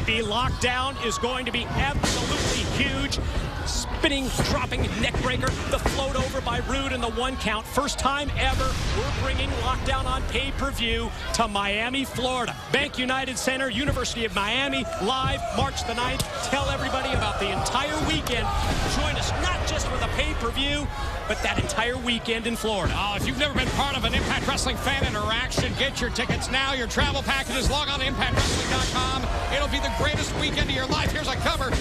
MVP. Lockdown is going to be absolutely huge. Spinning, dropping neck breaker. The float over by Roode in the 1 count. First time ever we're bringing Lockdown on pay-per-view to Miami, Florida. Bank United Center, University of Miami, live March the 9th. Tell everybody about the entire weekend. Join us not just with a pay-per-view, but that entire weekend in Florida. If you've never been part of an Impact Wrestling fan interaction, get your tickets now. Your travel packages, log on to ImpactWrestling.com. It'll be the greatest weekend of your life. Here's a cover.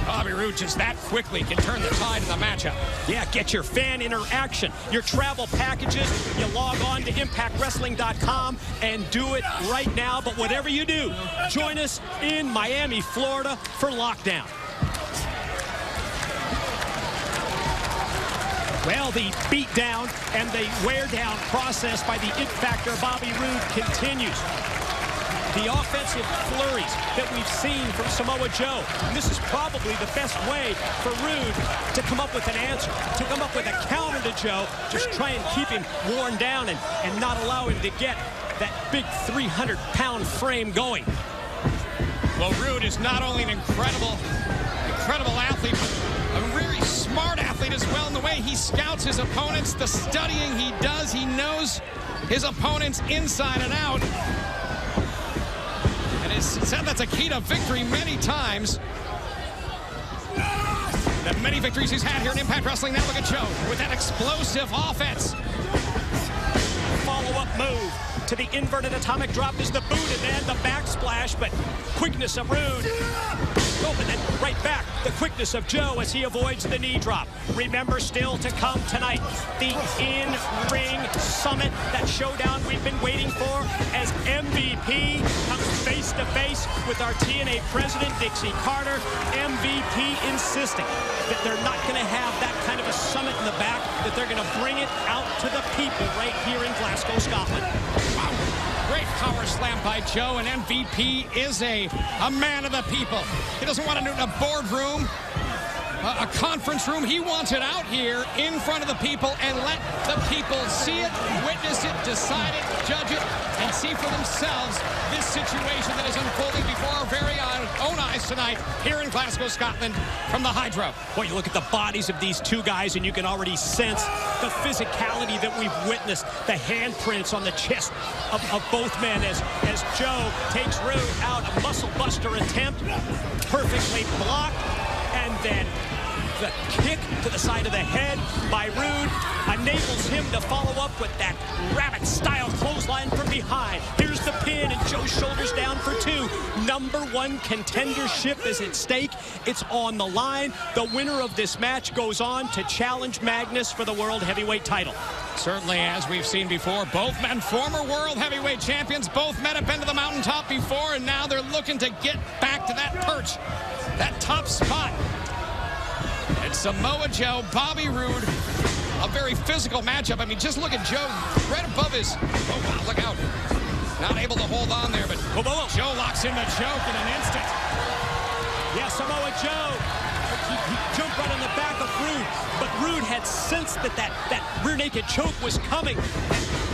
Bobby Roode just that quickly can turn the tide in the matchup. Yeah, get your fan interaction, your travel packages. You log on to ImpactWrestling.com and do it right now. But whatever you do, join us in Miami, Florida for Lockdown. Well, the beatdown and the wear-down process by the It Factor Bobby Roode continues. The offensive flurries that we've seen from Samoa Joe. And this is probably the best way for Roode to come up with an answer, to come up with a counter to Joe, just try and keep him worn down and not allow him to get that big 300-pound frame going. Well, Roode is not only an incredible athlete, but a very smart athlete as well in the way he scouts his opponents, the studying he does. He knows his opponents inside and out. And it's said that's a key to victory many times. The many victories he's had here in Impact Wrestling. Now look at Joe with that explosive offense. Follow-up move to the inverted atomic drop is the boot and then the backsplash, but quickness of Roode. Oh, and then right back, the quickness of Joe as he avoids the knee drop. Remember, still to come tonight, the in-ring summit, that showdown we've been waiting for as MVP comes face-to-face with our TNA president, Dixie Carter. MVP insisting that they're not going to have that kind of a summit in the back, that they're going to bring it out to the people right here in Glasgow, Scotland. Wow. Great power slam by Joe, and MVP is a man of the people. He doesn't want it in a boardroom, a conference room. He wants it out here in front of the people and let the people see it, witness it, decide it, judge it, and see for themselves this situation that is unfolding before our very own eyes tonight here in Glasgow, Scotland, from the Hydro. Boy, you look at the bodies of these two guys and you can already sense the physicality that we've witnessed, the handprints on the chest of both men as Joe takes Roode out, a muscle buster attempt, perfectly blocked, and then the kick to the side of the head by Roode enables him to follow up with that rabbit-style clothesline from behind. Here's the pin, and Joe's shoulders down for 2. #1 contendership is at stake. It's on the line. The winner of this match goes on to challenge Magnus for the World Heavyweight title. Certainly, as we've seen before, both men former World Heavyweight champions. Both men have been to the mountaintop before, and now they're looking to get back to that perch, that top spot. And Samoa Joe, Bobby Roode, a very physical matchup. I mean, just look at Joe right above his... Oh, wow, look out. Not able to hold on there, but Joe locks in the choke in an instant. Yeah, Samoa Joe, he jumped right on the back of Roode, but Roode had sensed that rear naked choke was coming.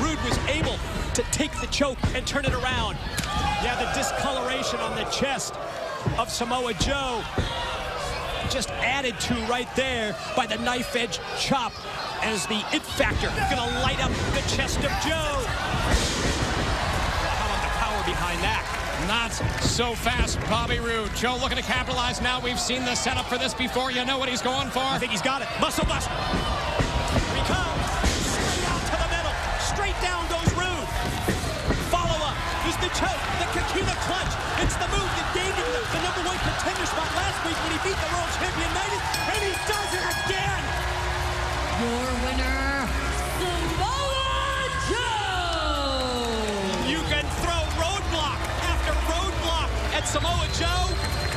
Roode was able to take the choke and turn it around. Yeah, the discoloration on the chest of Samoa Joe just added to right there by the knife edge chop as the It Factor gonna light up the chest of Joe. How about the power behind that? Not so fast, Bobby Roode. Joe looking to capitalize now. We've seen the setup for this before. You know what he's going for. I think he's got it. Muscle buster. Here he comes. Straight out to the middle. Straight down goes Roode. Follow up is the choke, the Kakina clutch. It's the move that gave him the #1 contender spot last week when he beat the world champion Magnus, and he does it again. Your winner, Samoa Joe. You can throw roadblock after roadblock at Samoa Joe,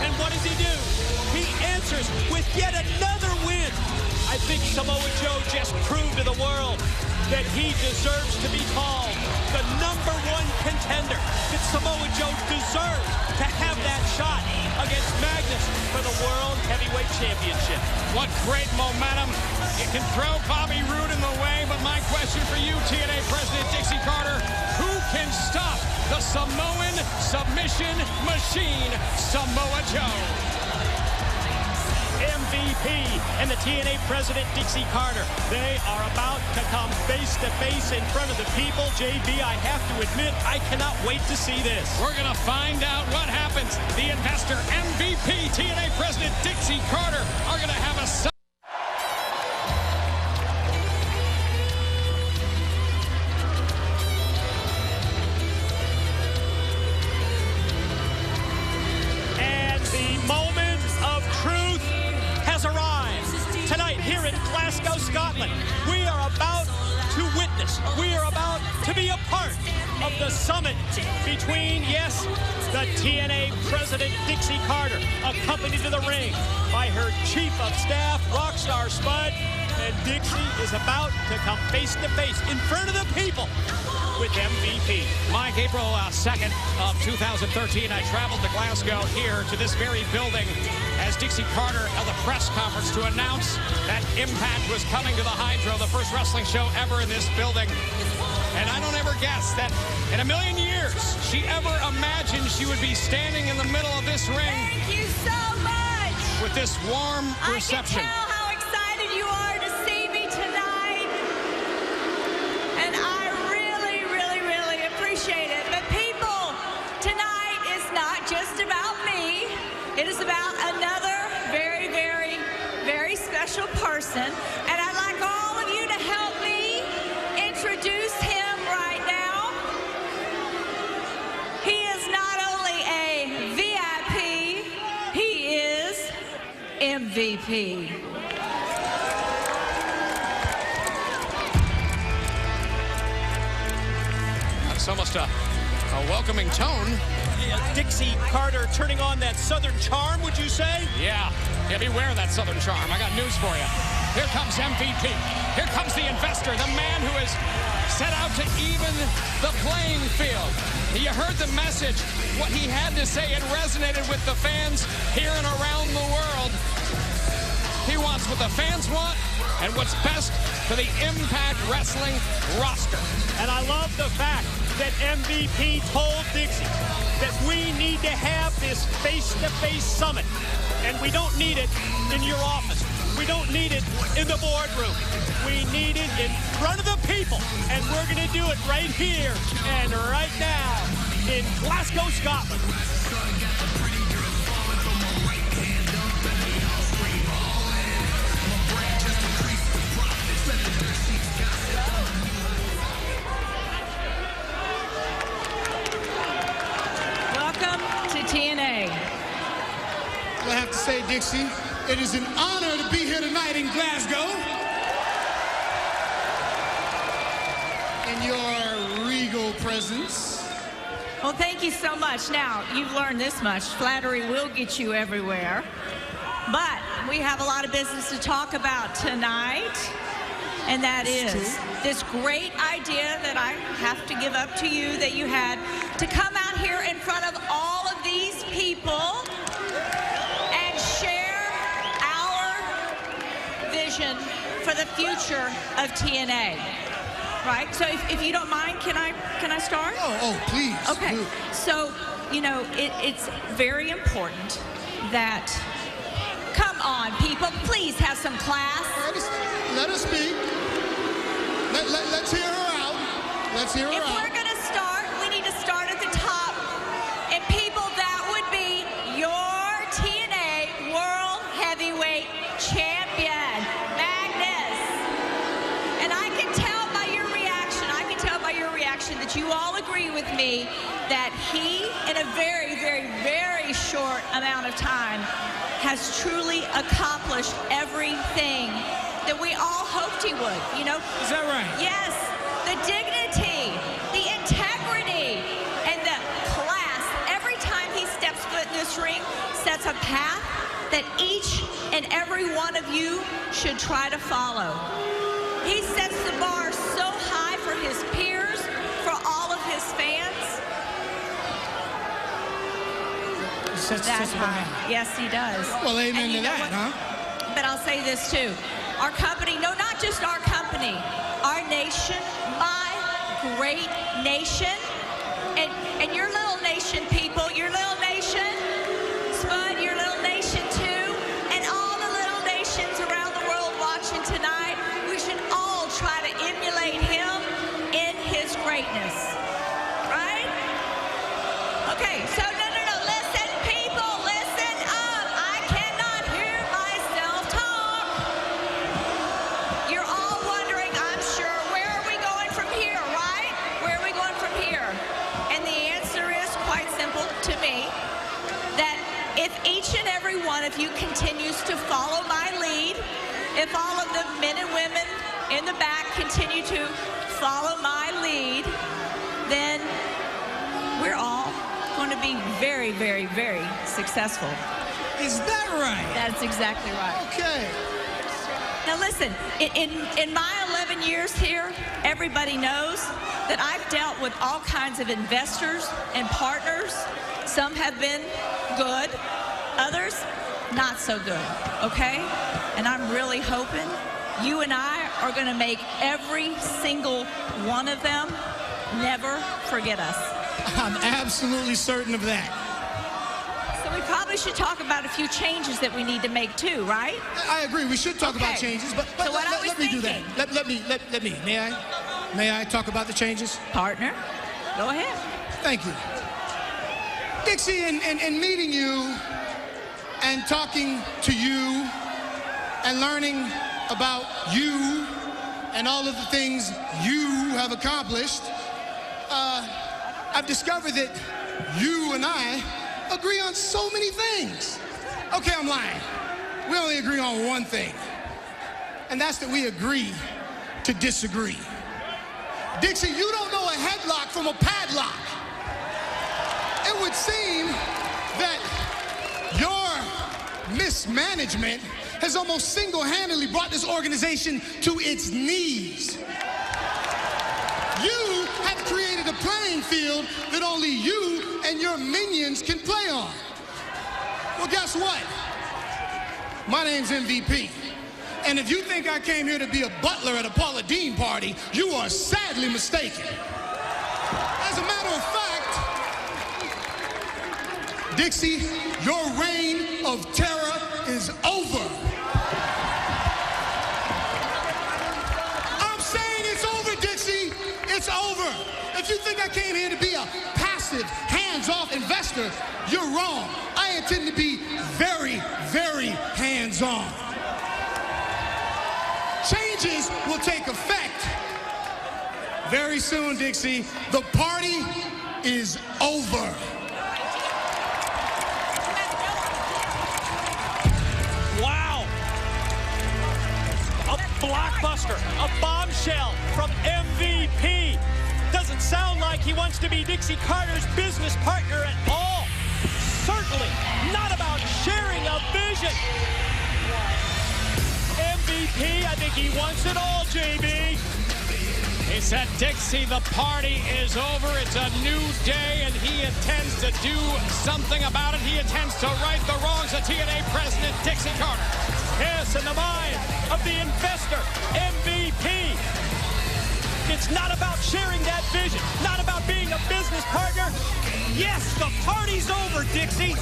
and what does he do? He answers with yet another win. I think Samoa Joe just proved to the world that he deserves to be called the #1 contender. That Samoa Joe deserves to have that shot against Magnus for the World Heavyweight Championship. What great momentum. It can throw Bobby Roode in the way, but my question for you, TNA President Dixie Carter, who can stop the Samoan submission machine, Samoa Joe. MVP and the TNA president, Dixie Carter. They are about to come face-to-face in front of the people. JB, I have to admit, I cannot wait to see this. We're going to find out what happens. The investor, MVP, TNA president, Dixie Carter, are going to have a... Tonight here in Glasgow, Scotland, we are about to witness, we are about to be a part of the summit between, yes, the TNA president, Dixie Carter, accompanied to the ring by her chief of staff, Rockstar Spud, and Dixie is about to come face-to-face in front of the people with MVP. Mike, April 2nd of 2013, I traveled to Glasgow here to this very building as Dixie Carter held a press conference to announce that Impact was coming to the Hydro, the first wrestling show ever in this building. And I don't ever guess that in a million years she ever imagined she would be standing in the middle of this ring. Thank you so much. With this warm reception. I can tell how excited you are to see me tonight. And I really, really, really appreciate it. But people, tonight is not just about me. It is about another very, very, very special person. And I'd like all of you to help me introduce him right now. He is not only a VIP, he is MVP. It's almost a welcoming tone. Dixie Carter turning on that Southern charm, would you say? Yeah, beware of that Southern charm. I got news for you. Here comes MVP. Here comes the investor, the man who has set out to even the playing field. You heard the message, what he had to say. It resonated with the fans here and around the world. He wants what the fans want and what's best for the Impact Wrestling roster. And I love the fact that MVP told Dixie that we need to have this face-to-face summit. And we don't need it in your office. We don't need it in the boardroom. We need it in front of the people. And we're going to do it right here and right now in Glasgow, Scotland. TNA. I have to say, Dixie, it is an honor to be here tonight in Glasgow. In your regal presence. Well, thank you so much. Now, you've learned this much. Flattery will get you everywhere. But we have a lot of business to talk about tonight. And that is this great idea that I have to give up to you that you had to come out here in front of all of these people and share our vision for the future of TNA. Right? So if you don't mind, can I start? Oh, please. Okay. Please. So, you know, it's very important that, come on, people, please have some class. Let us speak. Let's hear her out. Let's hear her out. If we're going to start, we need to start at the top. And people, that would be your TNA World Heavyweight Champion, Magnus. And I can tell by your reaction, that you all agree with me that he, in a very, very, very short amount of time, has truly accomplished everything that we all hoped he would, you know? Is that right? Yes, the dignity, the integrity, and the class. Every time he steps foot in this ring, sets a path that each and every one of you should try to follow. He sets the bar so high for his peers, for all of his fans. That's high. Yes, he does. Well, amen to that, huh? But I'll say this too. Our company, no, not just our company, our nation, my great nation, and And your little nation, people, your little nation, Spud, your little nation too, and all the little nations around the world watching tonight, we should all try to emulate him in his greatness. Right? Okay, so no, listen, people, listen up. I cannot hear myself talk. You're all wondering, I'm sure, where are we going from here, right? Where are we going from here? And the answer is quite simple to me, that if each and every one of you continues to follow my lead, if all of the men and women in the back continue to follow my lead, then we're all going to be very, very, very successful. Is that right? That's exactly right. Okay. Now listen, in my 11 years here, everybody knows that I've dealt with all kinds of investors and partners. Some have been good, others not so good, okay? And I'm really hoping you and I are gonna make every single one of them never forget us. I'm absolutely certain of that. So we probably should talk about a few changes that we need to make too, right? I agree. We should talk about Okay. changes, but So what I was let me do that. thinking- Let me. May I talk about the changes? Partner, go ahead. Thank you. Dixie, in meeting you and talking to you and learning about you and all of the things you have accomplished, I've discovered that you and I agree on so many things. Okay, I'm lying. We only agree on one thing, and that's that we agree to disagree. Dixie, you don't know a headlock from a padlock. It would seem that your mismanagement has almost single-handedly brought this organization to its knees. You have created a playing field that only you and your minions can play on. Well, guess what? My name's MVP. And if you think I came here to be a butler at a Paula Deen party, you are sadly mistaken. As a matter of fact, Dixie, your reign of terror is over. I'm saying it's over, Dixie. It's over. If you think I came here to be a passive, hands-off investor, you're wrong. I intend to be very, very hands-on. Changes will take effect very soon, Dixie. The party is over. Wow. A blockbuster, a bombshell from MVP. Doesn't sound like he wants to be Dixie Carter's business partner at all. Certainly not about sharing a vision. MVP, I think he wants it all, JB. He said, Dixie, the party is over. It's a new day, and he intends to do something about it. He intends to right the wrongs of TNA President Dixie Carter. Yes, in the mind of the investor, MVP. It's not about sharing that vision, not about being a business partner. Yes, the party's over, Dixie.